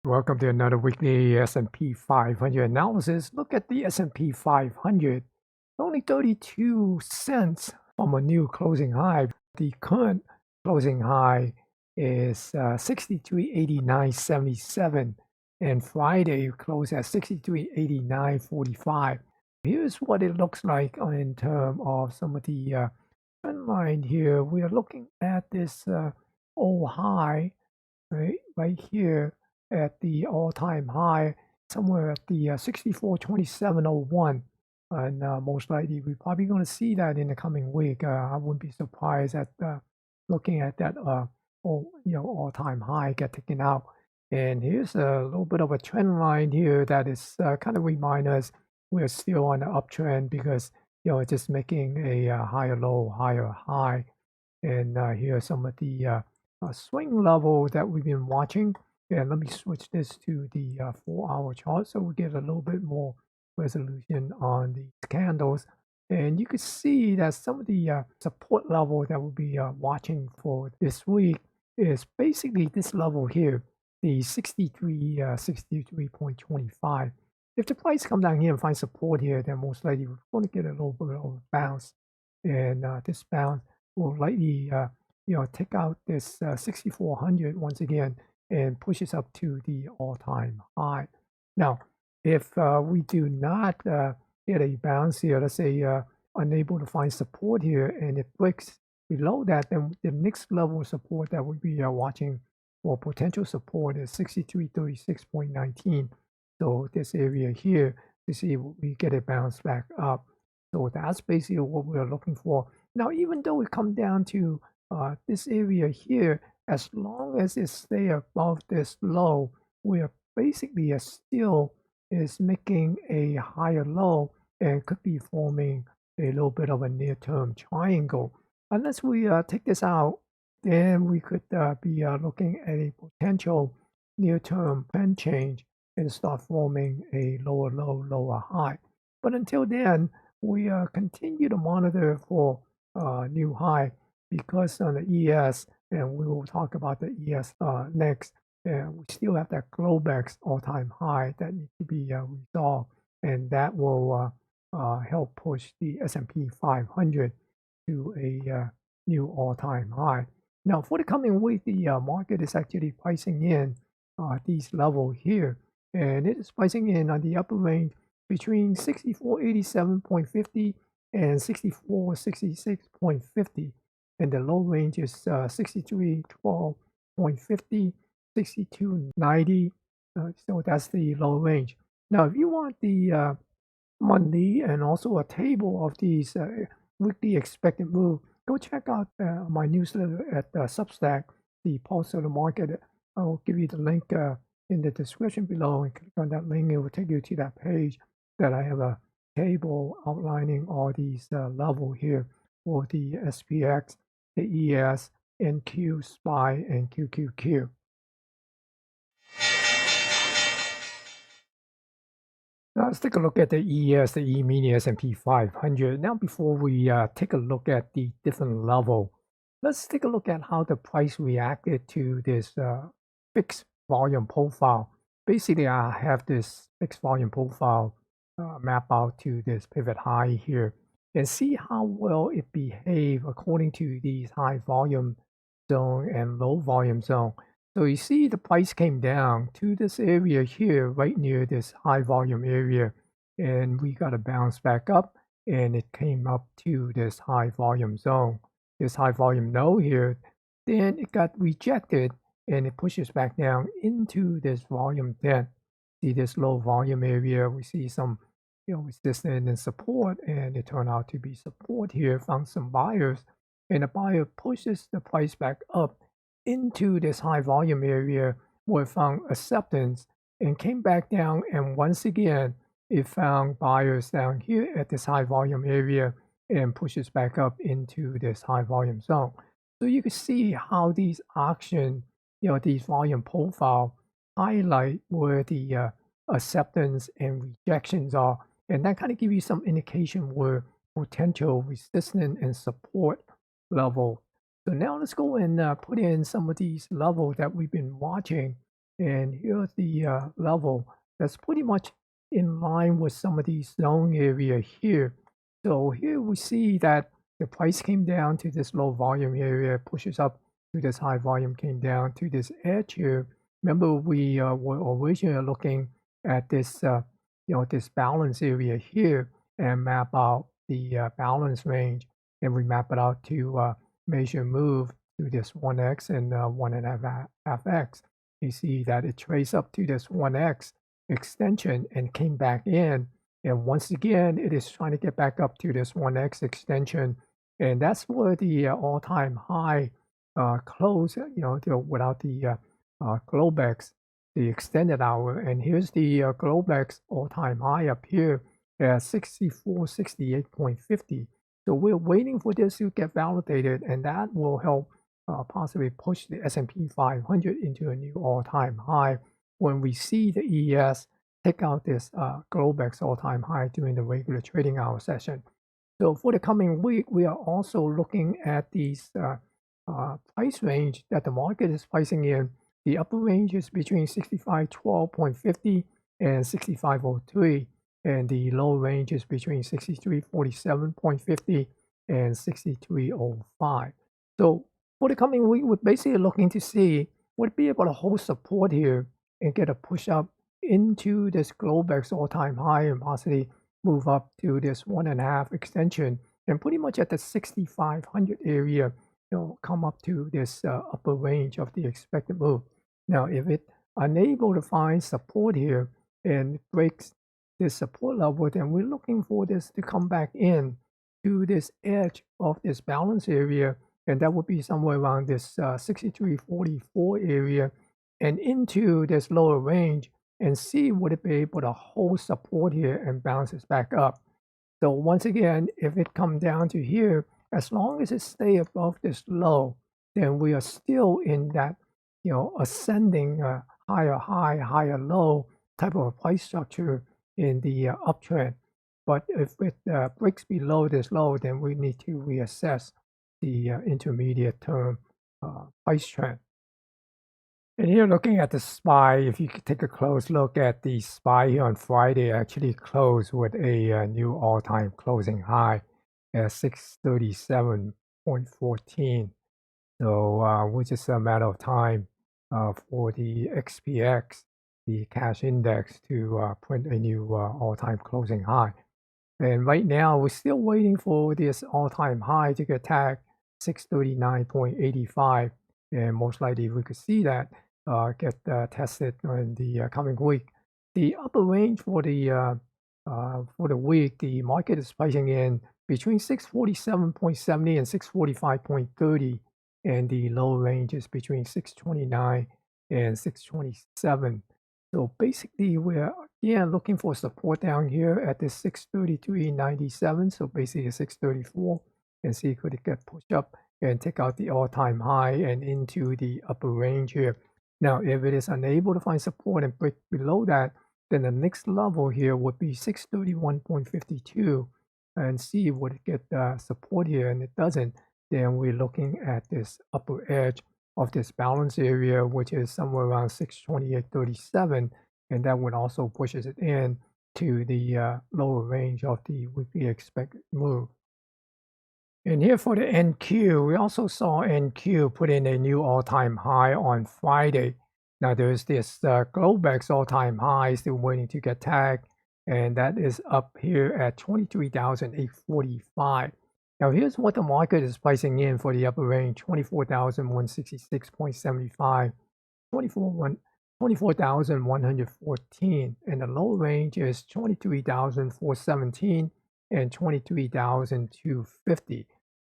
Welcome to another weekly S&P 500 analysis. Look at the S&P 500. Only 32 cents from a new closing high. The current closing high is 63.8977, and Friday closed at 63.8945. Here's what it looks like in terms of some of the trend line here. We are looking at this old high right here at the all-time high, somewhere at the 64.2701, and most likely we're probably going to see that in the coming week. I wouldn't be surprised at looking at that all-time high get taken out. And here's a little bit of a trend line here that is kind of remind us we're still on the uptrend because it's just making a higher low, higher high. And here are some of the swing level that we've been watching. And let me switch this to the 4-hour chart so we get a little bit more resolution on these candles. And you can see that some of the support level that we'll be watching for this week is basically this level here, the 63.25. If the price come down here and find support here, then most likely we're going to get a little bit of a bounce. And this bounce will likely take out this 6,400 once again and pushes up to the all-time high. Now, if we do not get a bounce here, let's say unable to find support here, and it breaks below that, then the next level of support that we'll be watching for potential support is 63.36.19. So this area here to see if we get a bounce back up. So that's basically what we're looking for. Now, even though it come down to this area here, as long as it stay above this low, we are basically still is making a higher low and could be forming a little bit of a near-term triangle. Unless we take this out, then we could be looking at a potential near-term trend change and start forming a lower low, lower high. But until then, we continue to monitor for new high because on the ES, and we will talk about the ES next, we still have that Globex all-time high that needs to be resolved, and that will help push the S&P 500 to a new all-time high. Now, for the coming week, the market is actually pricing in these levels here, and it is pricing in on the upper range between 64.87.50 and 64.66.50. And the low range is 63.12.50, 62.90. So that's the low range. Now, if you want the monthly and also a table of these weekly expected move, go check out my newsletter at Substack, the Pulse of the Market. I will give you the link in the description below, and click on that link. It will take you to that page that I have a table outlining all these levels here for the SPX, the ES, NQ, SPY, and QQQ. Now let's take a look at the ES, the E-mini S&P 500. Now before we take a look at the different level, let's take a look at how the price reacted to this fixed volume profile. Basically, I have this fixed volume profile map out to this pivot high here and see how well it behave according to these high volume zone and low volume zone. So you see the price came down to this area here, right near this high volume area, and we got to bounce back up, and it came up to this high volume zone, this high volume node here. Then it got rejected, and it pushes back down into this volume 10. See this low volume area, we see some resistance and support, and it turned out to be support here, found some buyers, and the buyer pushes the price back up into this high volume area where it found acceptance and came back down, and once again it found buyers down here at this high volume area and pushes back up into this high volume zone. So you can see how these auction, these volume profile highlight where the acceptance and rejections are, and that kind of give you some indication where potential resistance and support level. So now let's go and put in some of these levels that we've been watching And here's the level that's pretty much in line with some of these zone area here. So here we see that the price came down to this low volume area, pushes up to this high volume, came down to this edge here. Remember, we were originally looking at this, this balance area here and map out the balance range, and we map it out to measure move to this 1x and 1.5x. You see that it traced up to this 1x extension and came back in. And once again, it is trying to get back up to this 1x extension. And that's where the all-time high close, without the Globex, the extended hour. And here's the Globex all-time high up here at 6468.50. So we're waiting for this to get validated, and that will help possibly push the S&P 500 into a new all-time high when we see the ES take out this Globex all-time high during the regular trading hour session. So for the coming week, we are also looking at these price range that the market is pricing in. The upper range is between 6512.50 and 6503, and the lower range is between 6347.50 and 6305. So for the coming week, we're basically looking to see would be able to hold support here and get a push up into this Globex all-time high and possibly move up to this 1.5 extension and pretty much at the 6500 area, come up to this upper range of the expected move. Now, if it unable to find support here and breaks this support level, then we're looking for this to come back in to this edge of this balance area, and that would be somewhere around this 6344 area and into this lower range and see would it be able to hold support here and bounces back up. So once again, if it come down to here, as long as it stay above this low, then we are still in that, ascending higher high, higher low type of a price structure in the uptrend. But if it breaks below this low, then we need to reassess the intermediate term price trend. And here looking at the SPY, if you could take a close look at the SPY here on Friday, actually closed with a new all-time closing high at 637.14. So which is a matter of time for the XPX, the cash index, to print a new all-time closing high. And right now, we're still waiting for this all-time high to get tagged 639.85. And most likely we could see that get tested in the coming week. The upper range for the week, the market is pricing in between 647.70 and 645.30, and the lower range is between 629 and 627. So basically, we're again looking for support down here at this 633.97. So basically 634, and see could it get pushed up and take out the all-time high and into the upper range here. Now, if it is unable to find support and break below that, then the next level here would be 631.52, and see would it get support here, and it doesn't, then we're looking at this upper edge of this balance area, which is somewhere around 628.37, and that would also pushes it in to the lower range of the weekly expected move. And here for the NQ, we also saw NQ put in a new all-time high on Friday. Now there's this Globex all-time high still waiting to get tagged, and that is up here at 23,845. Now here's what the market is pricing in for the upper range: 24,166.75, 24,114, and the lower range is 23,417 and 23,250.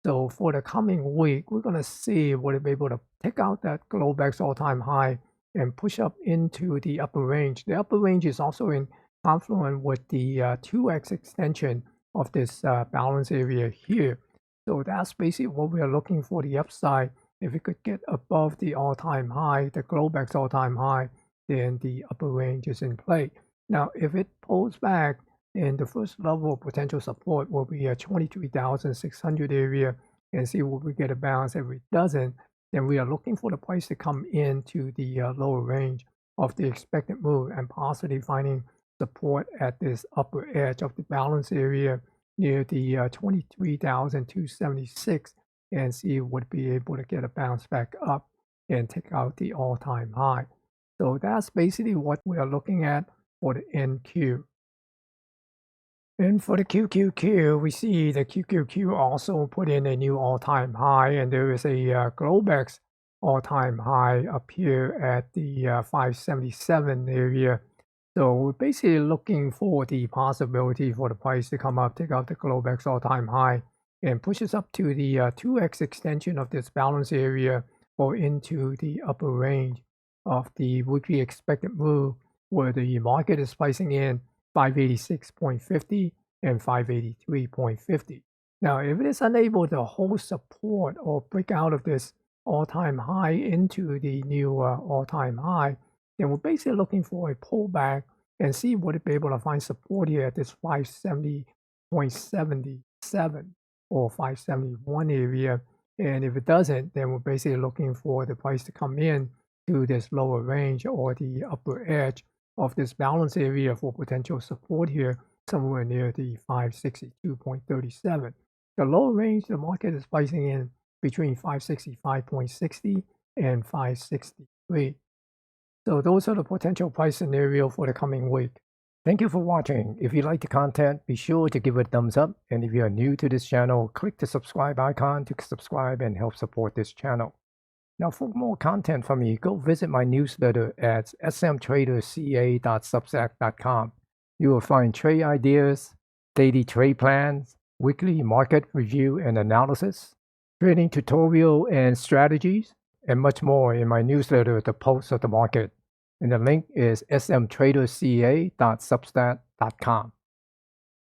So for the coming week, we're going to see will it be able to take out that Globex all-time high and push up into the upper range. The upper range is also in confluence with the 2x extension of this balance area here. So that's basically what we are looking for the upside. If it could get above the all-time high, the Globex all-time high, then the upper range is in play. Now, if it pulls back, and the first level of potential support will be at 23,600 area, and see what we get a bounce. If it doesn't, then we are looking for the price to come into the lower range of the expected move and possibly finding support at this upper edge of the balance area near the 23,276 and see if would be able to get a bounce back up and take out the all-time high. So that's basically what we are looking at for the NQ. And for the QQQ, we see the QQQ also put in a new all-time high, and there is a Globex all-time high up here at the 577 area. So we're basically looking for the possibility for the price to come up, take out the Globex all-time high, and push us up to the 2x extension of this balance area or into the upper range of the weekly expected move, where the market is pricing in 586.50 and 583.50. Now, if it is unable to hold support or break out of this all-time high into the new all-time high, then we're basically looking for a pullback and see would it be able to find support here at this 570.77 or 571 area. And if it doesn't, then we're basically looking for the price to come in to this lower range or the upper edge of this balance area for potential support here, somewhere near the 562.37. The lower range, the market is pricing in between 565.60 and 563. So those are the potential price scenario for the coming week. Thank you for watching. If you like the content, be sure to give it a thumbs up. And if you are new to this channel, click the subscribe icon to subscribe and help support this channel. Now, for more content from me, go visit my newsletter at smtraderCA.substack.com. You will find trade ideas, daily trade plans, weekly market review and analysis, trading tutorial and strategies, and much more in my newsletter, The Pulse of the Market. And the link is smtraderCA.substack.com.